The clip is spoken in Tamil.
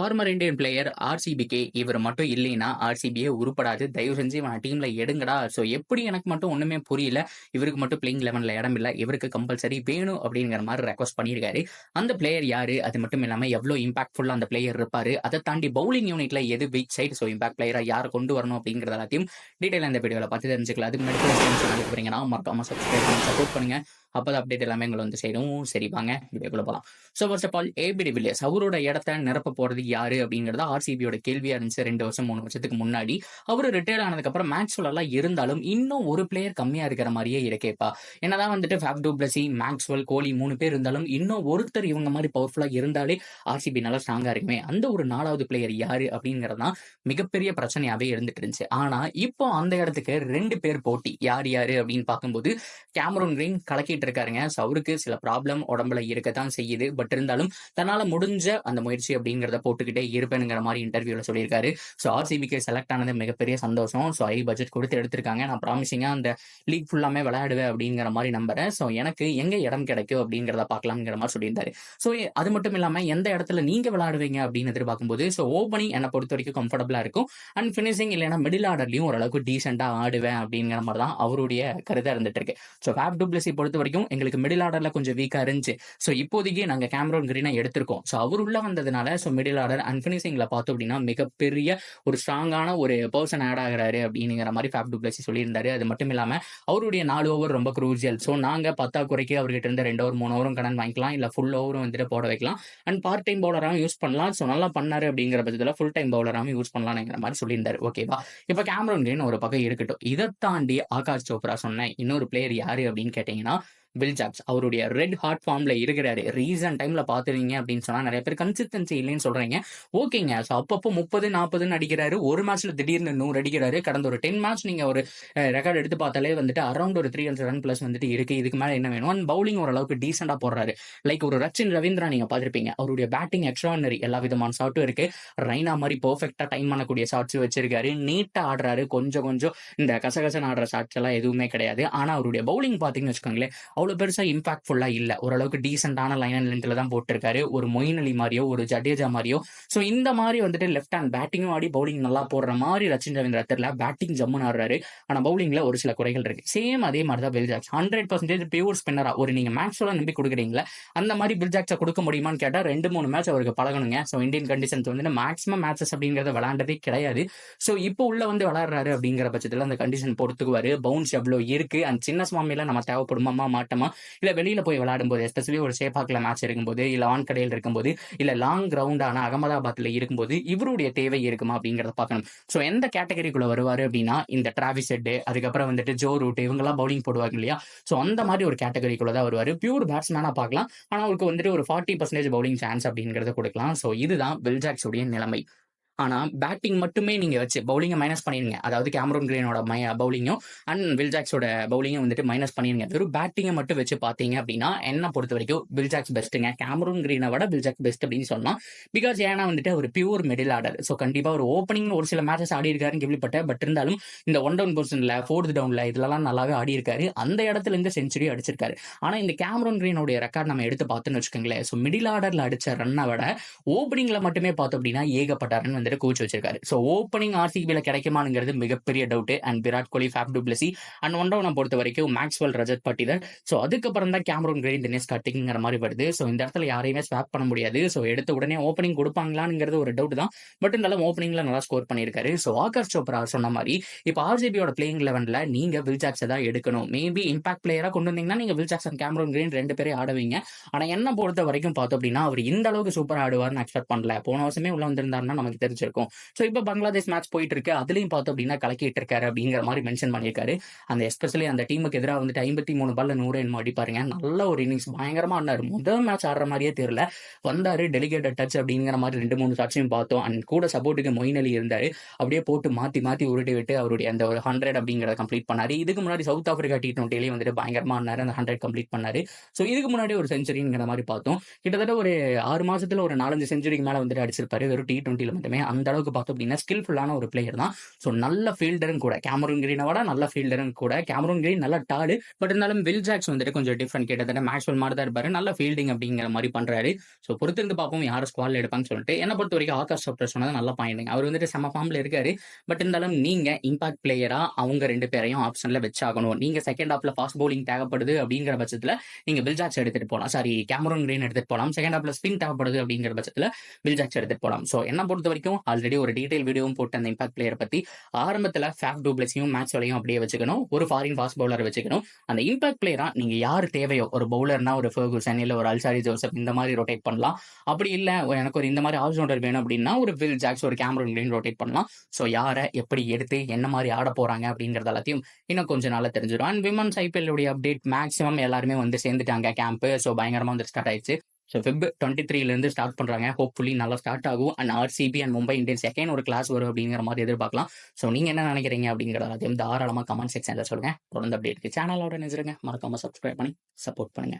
ஃபார்மர் இந்தியன் பிளேயர் ஆர்சிபிக்கு இவர் மட்டும் இல்லைன்னா ஆர்சிபியே உருப்படாது. தயவு செஞ்சு இவன் டீம்ல எடுங்கடா. ஸோ எப்படி எனக்கு மட்டும் ஒண்ணுமே புரியல. இவருக்கு மட்டும் பிளேயிங் 11ல இடம் இல்ல. இவருக்கு கம்பல்சரி வேணும் அப்படிங்கிற மாதிரி ரெக்வஸ்ட் பண்ணியிருக்காரு. அந்த பிளேயர் யாரு? அது மட்டும் இல்லாம எவ்வளவு இம்பாக்ட்ஃபுல்லா அந்த பிளேயர் இருப்பாரு? அதை தாண்டி பவுலிங் யூனிட்ல எது வீக் சைடு, ஸோ இம்பாக்ட் பிளேயரா யாரை கொண்டு வரணும் அப்படிங்கிறது எல்லாத்தையும் டீடைல் இந்த வீடியோல பார்த்து தெரிஞ்சுக்கலாம். அதுக்கு முன்னாடி சேனலுக்கு போறீங்கன்னா மறக்காம சப்ஸ்கிரைப் பண்ணி சப்போர்ட் பண்ணுங்க. அப்போ அப்டேட் எல்லாமே உங்களை வந்து சேரும். சரி வாங்க வீடியோக்குள்ள போலாம். So first of all AB de Villiers அவரோட இடத்த நிரப்ப போறது யாரு அப்படிங்கிறத ஆர்சிபியோட கேள்வியா இருந்துச்சு 2 வருஷம் 3 வருஷத்துக்கு முன்னாடி. அவரு ரிட்டையர் ஆனதுக்கு அப்புறம் மேக்ஸ்வெல் எல்லாம் இருந்தாலும் இன்னும் ஒரு பிளேயர் கம்மியா இருக்கிற மாதிரியே இருக்கேப்பா. என்னதான் வந்துட்டு ஃபேப் டு பிளஸி, மேக்ஸ்வெல், கோலி 3 பேர் இருந்தாலும் இன்னும் ஒருத்தர் இவங்க மாதிரி பவர்ஃபுல்லா இருந்தாலே ஆர்சிபி நல்லா ஸ்ட்ராங்கா இருக்குமே. அந்த ஒரு 4வது பிளேயர் யாரு அப்படிங்கறதான் மிகப்பெரிய பிரச்சனையாவே இருந்துட்டு இருந்துச்சு. ஆனா இப்போ அந்த இடத்துக்கு 2 பேர் போட்டி. யார் யாரு அப்படின்னு பார்க்கும்போது கேமரூன் கிரீன் கலக்கிட்டு இருக்காருங்க. ஸோ அவருக்கு சில ப்ராப்ளம் உடம்புல இருக்கத்தான் செய்யுது. பட் இருந்தாலும் தன்னால முடிஞ்ச அந்த முயற்சி அப்படிங்கிறத போட்டுக்கிட்டே இருப்பேனுங்கிற மாதிரி இன்டர்வியூல சொல்லியிருக்காரு. ஸோ ஆர்சிபிக்கு செலக்ட் ஆனது மிகப்பெரிய சந்தோஷம். ஸோ ஹை பட்ஜெட் கொடுத்து எடுத்திருக்காங்க. நான் ப்ராமிசிங்கா அந்த லீக் ஃபுல்லாமே விளையாடுவேன் அப்படிங்கிற மாதிரி நம்புறேன். ஸோ எனக்கு எங்க இடம் கிடைக்கும் அப்படிங்கிறத பார்க்கலாம்ங்கிற மாதிரி சொல்லியிருந்தாரு. ஸோ அது மட்டும் இல்லாம எந்த இடத்துல நீங்க விளையாடுவீங்க அப்படின்னு எதிர்பார்க்கும்போது ஸோ ஓப்பனிங் என்னை பொறுத்த வரைக்கும் கம்ஃபர்டபுளா இருக்கும். அண்ட் பினிஷிங் இல்லைன்னா மிடில் ஆர்டர்லயும் ஓரளவுக்கு டீசெண்டா ஆடுவேன் அப்படிங்கிற மாதிரி தான் அவருடைய கருதா இருந்துட்டு இருக்கு. ஸோ ஃபேப் டு பிளஸி பொறுத்த வரைக்கும் எங்களுக்கு மிடில் ஆர்டர்ல கொஞ்சம் வீக்கா இருந்துச்சு. ஸோ இப்போதைக்கு நாங்க கேமரூன் கிரீனை எடுத்திருக்கோம். ஸோ அவர் உள்ள வந்ததுனால ஸோ மிடில் ஆர்டர் அண்ட் பினிஷிங்ல பார்த்தோம் அப்படின்னா மிகப்பெரிய ஒரு ஸ்ட்ராங்கான ஒரு பர்சன் ஆட் ஆகிறாரு அப்படிங்கிற மாதிரி ஃபேப் டு பிளஸி சொல்லியிருந்தாரு. அது மட்டும் இல்லாம அவருடைய 4 ஓவர் ரொம்ப குரூசியல். ஸோ நாங்க 10 குறைக்கு அவர்கிட்ட இருந்து 2 ஓவர் 3 ஓவரும் கடன் வாங்கிக்கலாம், இல்ல ஃபுல் ஓவரும் வந்துட்டு போட வைக்கலாம். அண்ட் பார்ட் டைம் பவுலராகவும் யூஸ் பண்ணலாம். ஸோ நல்லா பண்ணாரு அப்படிங்கிற பட்சத்தில் ஃபுல் டைம் பவுலராகவும் யூஸ் பண்ணலாம்ங்கிற மாதிரி சொல்லியிருந்தாரு. ஓகேவா? இப்போ கேமரூன் கிரீன் ஒரு பக்கம் இருக்கட்டும். இதை தாண்டி ஆகாஷ் சோப்ரா சொன்ன இன்னொரு பிளேயர் யாரு அப்படின்னு கேட்டீங்கன்னா வில் ஜாக்ஸ். அவருடைய ரெட் ஹாட் ஃபார்ம்ல இருக்கிறாரு. ரீசன்ட் டைம்ல பாத்துறீங்க அப்படின்னு சொன்னா நிறைய பேர் கன்சிஸ்டன்சி இல்லைன்னு சொல்றீங்க. ஓகேங்க. ஸோ அப்பப்போ 30, 40 அடிக்கிறாரு. ஒரு மேட்ச்ல திடீர்னு 100 அடிக்கிறாரு. கடந்த ஒரு 10 மேட்ச் நீங்க ஒரு ரெக்கார்ட் எடுத்து பார்த்தாலே வந்துட்டு அரௌண்ட் ஒரு 300 ரன் பிளஸ் வந்துட்டு இருக்கு. இதுக்கு மேல என்ன வேணும்? அண்ட் பவுலிங் ஓரளவுக்கு டீசெண்டா போடுறாரு. லைக் ஒரு ரச்சின் ரவீந்திரா நீங்க பாத்திருப்பீங்க. அவருடைய பேட்டிங் எக்ஸ்ட்ரானரி. எல்லா விதமான ஷாட்டும் இருக்கு. ரைனா மாதிரி பெர்ஃபெக்டா டைம் பண்ணக்கூடிய ஷாட்ஸ் வச்சிருக்காரு. நீட்டா ஆடுறாரு. கொஞ்சம் இந்த கசகசன் ஆடுற ஷாட்ஸ் எல்லாம் எதுவுமே கிடையாது. ஆனா அவருடைய பவுலிங் பாத்தீங்கன்னு வச்சுக்கோங்களேன், அவ்வளவு பெருசா இம்பாக்ட்ஃபுல்லா இல்ல. ஓரளவுக்கு டீசென்டான லைன் அண்ட் லென்த்ல தான் போட்டிருக்காரு. ஒரு மொயின் அலி மாதிரியோ ஒரு ஜடேஜா மாதிரியோ ஸோ இந்த மாதிரி வந்துட்டு லெஃப்ட் ஹேண்ட் பேட்டிங்கும் ஆடி பவுலிங் நல்லா போடுற மாதிரி ரச்சின் ரவீந்திரா தெரியல. பேட்டிங் ஜம்முன்னு ஆடுறாரு. ஆனா பவுலிங்ல ஒரு சில குறைகள் இருக்கு. சேம் அதே மாதிரி தான் வில் ஜாக்ஸ். 100% பியூர் ஸ்பின்னரா ஒரு நீங்க மேக்ஸ்வெல்லாம் நம்பி கொடுக்குறீங்களா அந்த மாதிரி வில் ஜாக்ஸை கொடுக்க முடியுமான்னு கேட்டா 2-3 மேட்ச் அவருக்கு பழகணுங்க. ஸோ இந்தியன் கண்டிஷன்ஸ் வந்து மேக்ஸிமம் மேட்சஸ் அப்படிங்கறத விளையாண்டதே கிடையாது. ஸோ இப்போ உள்ள வந்து விளையாடுறாரு அப்படிங்கிற பட்சத்தில் அந்த கண்டிஷன் பொறுத்துக்குவாரு. பவுன்ஸ் எவ்வளவு இருக்கு அண்ட் சின்ன சுவாமியில நம்ம தேவைப்படுமா மாட்டோமா, இல்ல வெளியில போய் விளையாடும்போது எஸ்பெஷலி ஒரு சேப்பாக்ல மேட்ச் இருக்கும்போது, இல்ல வான்கடையில் இருக்கும்போது, இல்ல லாங் கிரவுண்டான அகமதாபாத்ல இருக்கும்போது இவருடைய தேவை இருக்குமா அப்படிங்கறத பார்க்கணும். சோ எந்த கேட்டகரிக்குள்ள வருவாரு அப்படின்னா இந்த டிராவிஸ் ஹெட், அதுக்கப்புறம் வந்துட்டு ஜோ ரூட் இவங்க எல்லாம் பவுலிங் போடுவாங்க இல்லையா. சோ அந்த மாதிரி ஒரு கேட்டகரிக்குள்ள தான் வருவாரு. பியூர் பேட்ஸ்மேனா பார்க்கலாம். ஆனா அவருக்கு வந்துட்டு ஒரு 40% பவுலிங் சான்ஸ் அப்படிங்கறத கொடுக்கலாம். சோ இதுதான் வில் ஜாக்ஸ் உடைய நிலைமை. ஆனா பேட்டிங் மட்டுமே நீங்க வச்சு பவுலிங்கை மைனஸ் பண்ணிருங்க. அதாவது கேமரூன் கிரீனோட பவுலிங்கும் அண்ட் வில் ஜாக்ஸோட பவுலிங்கும் வந்துட்டு மைனஸ் பண்ணிருங்க. வெறும் பேட்டிங்கை மட்டும் வச்சு பாத்தீங்க அப்படின்னா என்ன பொறுத்த வரைக்கும் வில் ஜாக்ஸ் பெஸ்ட்டுங்க. கேமரூன் கிரீனை விட வில் ஜாக்ஸ் பெஸ்ட் அப்படின்னு சொல்லலாம். பிகாஸ் ஏன்னா வந்துட்டு ஒரு பியூர் மிடில் ஆர்டர். ஸோ கண்டிப்பா ஒரு ஓப்பனிங் ஒரு சில மேட்சஸ் ஆடி இருக்காருன்னு கேள்விப்பட்டேன். பட் இருந்தாலும் இந்த 1 டவுன் பொசிஷன்ல 4th டவுன்ல இதெல்லாம் நல்லாவே ஆடி இருக்காரு. அந்த இடத்துல இருந்து செஞ்சுரி அடிச்சிருக்காரு. ஆனா இந்த கேமரூன் கிரீனோட ரெக்கார்ட் நம்ம எடுத்து பார்த்தோன்னு வச்சுக்கோங்களேன். ஸோ மிடில் ஆர்டர்ல அடிச்ச ரன்னை விட ஓப்பனிங்ல மட்டுமே பார்த்தோம் அப்படின்னா ஏகப்பட்ட ரன் கோச் வச்சிருக்காரு. சோ ஓப்பனிங் ஆர்சிபில கிடைக்குமாங்கிறது மிகப்பெரிய doubt. And Virat Kohli, Faf du Plessis and one டவுனை பொறுத்த வரைக்கும் மேக்ஸ்வெல், ரஜத் பட்டிதர். சோ அதுக்கப்புறம் தான் கேமரூன் கிரீன், தினேஷ் கார்த்திக்ங்கிற மாதிரி வருது. சோ இந்த இடத்துல யாரையுமே ஸ்வாப் பண்ண முடியாது. சோ எடுத்த உடனே ஓப்பனிங் கொடுப்பாங்களாங்கிறது ஒரு டவுட் தான். பட் இருந்தாலும் ஓப்பனிங்ல நல்லா ஸ்கோர் பண்ணியிருக்காரு. சோ ஆகாஷ் சோப்ரா சொன்ன மாதிரி இப்போ ஆர்சிபியோட பிளேயிங் 11ல நீங்க வில் ஜாக்ஸை தான் எடுக்கணும். மேபி இம்பாக்ட் பிளேயரா கொண்டு வந்தீங்கன்னா நீங்க Will Jacks and Cameron Green 2 பேரே ஆடுவீங்க. ஆனா என்ன பொறுத்த வரைக்கும் பார்த்தோம் அப்படின்னா அவர் இந்த அளவுக்கு சூப்பரா ஆடுவார்னு எக்ஸ்பெக்ட் பண்ணல. போன வருஷமே உள்ள வந்திருந்தாருன்னா நமக்கு தெரிஞ்சிருக்கும். ஸோ இப்போ பங்களாதேஷ் மேட்ச் போயிட்டு இருக்கு. அதுலயும் பார்த்தோம் அப்படின்னா கலக்கிட்டு இருக்காரு அப்படிங்கிற மாதிரி மென்ஷன் பண்ணியிருக்காரு. அந்த எஸ்பெஷலி அந்த டீமுக்கு எதிராக வந்துட்டு 53 பால்ல 100 என்னமோ அடிப்பாருங்க. நல்ல ஒரு இன்னிங்ஸ் பயங்கரமா ஆடினாரு. முதல் மேட்ச் ஆடுற மாதிரியே தெரியல. வந்தாரு டெலிகேட்டட் டச் அப்படிங்கிற மாதிரி 2-3 ஷாட்ஸையும் பார்த்தோம். அண்ட் கூட சப்போர்ட்டுக்கு மொயின் அலி இருந்தாரு. அப்படியே போட்டு மாத்தி உருட்டி விட்டு அவருடைய அந்த ஒரு 100 அப்படிங்கிறத கம்ப்ளீட் பண்ணாரு. இதுக்கு முன்னாடி சவுத் ஆப்பிரிக்கா T20 வந்துட்டு பயங்கரமா ஆடினாரு. அந்த 100 கம்ப்ளீட் பண்ணாரு. ஸோ இதுக்கு முன்னாடி ஒரு செஞ்சுரிங்கிற மாதிரி பார்த்தோம். கிட்டத்தட்ட ஒரு 6 மாசத்துல ஒரு 4-5 செஞ்சுரிக்கு மேல வந்துட்டு அடிச்சிருப்பாரு வெறும் T20 மட்டுமே. அந்த அளவுக்கு பார்த்தோம் அப்படின்னா ஸ்கில்ஃபுல்லான ஒரு பிளேயர் தான். ஸோ நல்ல ஃபீல்டரும் கூட. கேமரூன் கிரீனை விட நல்ல ஃபீல்டரும் கூட. கேமரூன் கிரீன் நல்ல டாலு. பட் இருந்தாலும் வில் ஜாக்ஸ் வந்துட்டு கொஞ்சம் டிஃப்ரெண்ட். கிட்டத்தட்ட மேக்ஸ்வெல் மாதிரி தான் இருப்பாரு. நல்ல ஃபீல்டிங் அப்படிங்கிற மாதிரி பண்றாரு. ஸோ பொறுத்திருந்து பார்ப்போம் யார் ஸ்குவாட்ல எடுப்பாங்கன்னு சொல்லிட்டு. என்ன பொறுத்த வரைக்கும் ஆகாஷ் சப்டர் சொன்னது நல்ல பாயிண்ட். அவர் வந்துட்டு செம ஃபார்ம்ல இருக்காரு. பட் இருந்தாலும் நீங்க இம்பாக்ட் பிளேயரா அவங்க 2 பேரையும் ஆப்ஷன்ல வச்சாகணும். நீங்க செகண்ட் ஹாஃப்ல ஃபாஸ்ட் பவுலிங் தேவைப்படுது அப்படிங்கிற பட்சத்துல நீங்க வில் ஜாக்ஸ் எடுத்துட்டு போலாம். சாரி, கேமரூன் கிரீன் எடுத்துட்டு போலாம். செகண்ட் ஹாஃப்ல ஸ்பின் தேவைப்படுது அப்படிங்கிற பட்சத்துல வில் ஜாக்ஸ் எடுத்துட்டு போலாம். ஸோ என்ன பொறுத்த வரைக்கும் ஆல்ரெடி ஒரு டீடைல் வீடியோவும் போட்டு அந்த இம்பாக்ட் பிளேயர் பத்தி ஆரம்பத்துல ஃபேஃப் டூ பிளஸையும் மேக்ஸ்வெல்லையும் அப்படியே வச்சுக்கணும். ஒரு ஃபாரின் ஃபாஸ்ட் பவுலர் வச்சுக்கணும். அந்த இம்பாக்ட் பிளேயரா நீங்க யார் தேவையோ, ஒரு பவுலர்னா ஒரு ஃபெர்குசன் இல்ல ஒரு அல்சாரி ஜோசப் இந்த மாதிரி ரொட்டேட் பண்ணலாம். அப்படி இல்ல எனக்கு ஒரு இந்த மாதிரி ஆல்ரவுண்டர் வேணும் அப்படின்னா ஒரு வில் ஜாக்ஸ் ஒரு கேமரூன் கிரீன் ரொட்டேட் பண்ணலாம். ஸோ யாரை எப்படி எடுத்து என்ன மாதிரி ஆட போறாங்க அப்படிங்கறது எல்லாத்தையும் இன்னும் கொஞ்சம் நாளா தெரிஞ்சிடும். அண்ட் விமன்ஸ் ஐபிஎல் உடைய அப்டேட் மேக்ஸிமம் எல்லாருமே வந்து சேர்ந்துட்டாங்க கேம்ப். ஸோ பயங்கரமா வந்து ஸ்டார்ட் ஆயிடுச்சு. ஸோ Feb 23 ஸ்டார்ட் பண்றாங்க. ஹோப்ஃபுல்லி நல்லா ஸ்டார்ட் ஆகும். And RCB and Mumbai Indians second ஒரு கிளாஸ் வரும் அப்படிங்கிற மாதிரி எதிர்பார்க்கலாம். ஸோ நீங்க என்ன நினைக்கிறீங்க அப்படிங்கிறத தாராளமா கமெண்ட் செக்ஷன்ல சொல்லுங்க. தொடர்ந்து அப்டேட் சேனலோட நினைச்சிருங்க. மறக்காம சப்ஸ்கிரைப் பண்ணி சப்போர்ட் பண்ணுங்க.